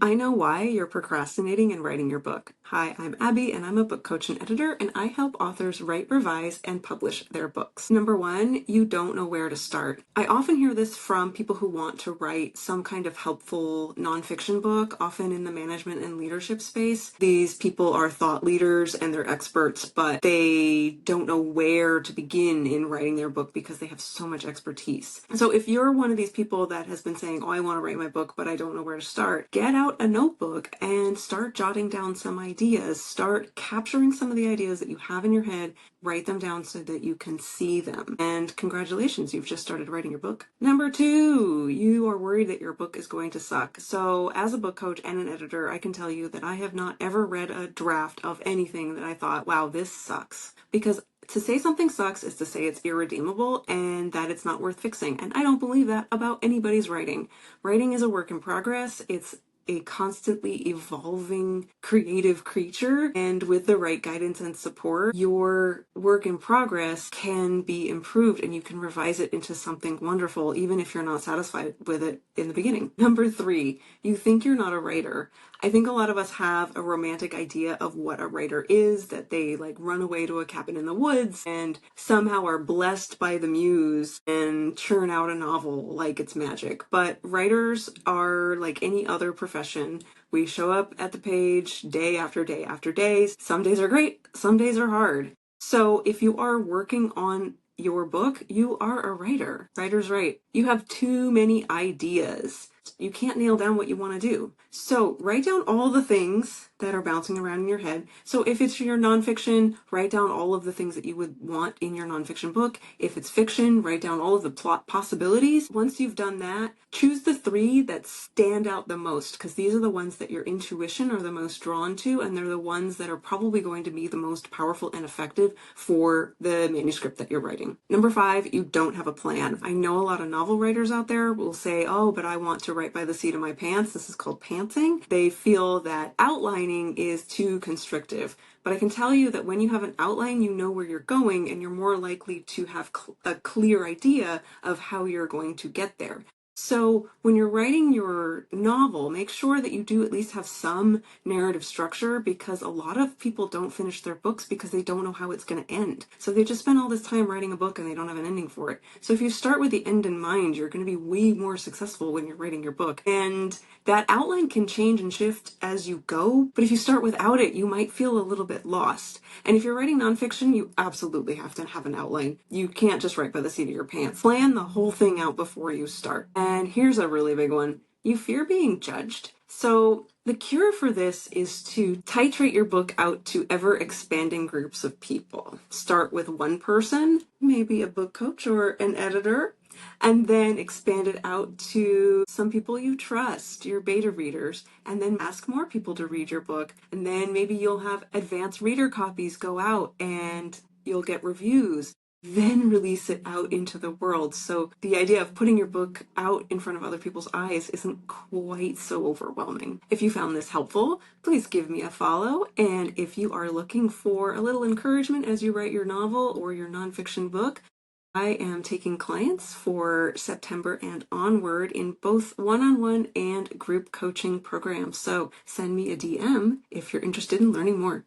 I know why you're procrastinating in writing your book. Hi, I'm Abby, and I'm a book coach and editor, and I help authors write, revise, and publish their books. Number one, you don't know where to start. I often hear this from people who want to write some kind of helpful nonfiction book, often in the management and leadership space. These people are thought leaders and they're experts, but they don't know where to begin in writing their book because they have so much expertise. So if you're one of these people that has been saying, oh, I want to write my book, but I don't know where to start, get out a notebook and start jotting down some ideas. Start capturing some of the ideas that you have in your head, write them down so that you can see them. And congratulations, you've just started writing your book. Number two, you are worried that your book is going to suck. So as a book coach and an editor, I can tell you that I have not ever read a draft of anything that I thought, wow, this sucks. Because to say something sucks is to say it's irredeemable and that it's not worth fixing. And I don't believe that about anybody's writing. Writing is a work in progress. It's a constantly evolving creative creature, and with the right guidance and support, your work in progress can be improved and you can revise it into something wonderful even if you're not satisfied with it in the beginning. Number three, you think you're not a writer. I think a lot of us have a romantic idea of what a writer is, that they like run away to a cabin in the woods and somehow are blessed by the muse and churn out a novel like it's magic. But writers are like any other profession. We show up at the page day after day after day. Some days are great, some days are hard. So if you are working on your book, you are a writer. Writers write. You have too many ideas. You can't nail down what you want to do. So write down all the things that are bouncing around in your head. So if it's your nonfiction, write down all of the things that you would want in your nonfiction book. If it's fiction, write down all of the plot possibilities. Once you've done that, choose the three that stand out the most, because these are the ones that your intuition are the most drawn to, and they're the ones that are probably going to be the most powerful and effective for the manuscript that you're writing. Number five, you don't have a plan. I know a lot of novel writers out there will say, oh, but I want to write by the seat of my pants. This is called pantsing. They feel that outlining is too constrictive. But I can tell you that when you have an outline, you know where you're going and you're more likely to have a clear idea of how you're going to get there. So when you're writing your novel, make sure that you do at least have some narrative structure, because a lot of people don't finish their books because they don't know how it's going to end. So they just spend all this time writing a book and they don't have an ending for it. So if you start with the end in mind, you're going to be way more successful when you're writing your book. And that outline can change and shift as you go, but if you start without it, you might feel a little bit lost. And if you're writing nonfiction, you absolutely have to have an outline. You can't just write by the seat of your pants. Plan the whole thing out before you start. And here's a really big one. You fear being judged. So the cure for this is to titrate your book out to ever expanding groups of people. Start with one person, maybe a book coach or an editor, and then expand it out to some people you trust, your beta readers, and then ask more people to read your book. And then maybe you'll have advanced reader copies go out and you'll get reviews. Then release it out into the world. So the idea of putting your book out in front of other people's eyes isn't quite so overwhelming. If you found this helpful, please give me a follow. And if you are looking for a little encouragement as you write your novel or your nonfiction book, I am taking clients for September and onward in both one-on-one and group coaching programs. So send me a DM if you're interested in learning more.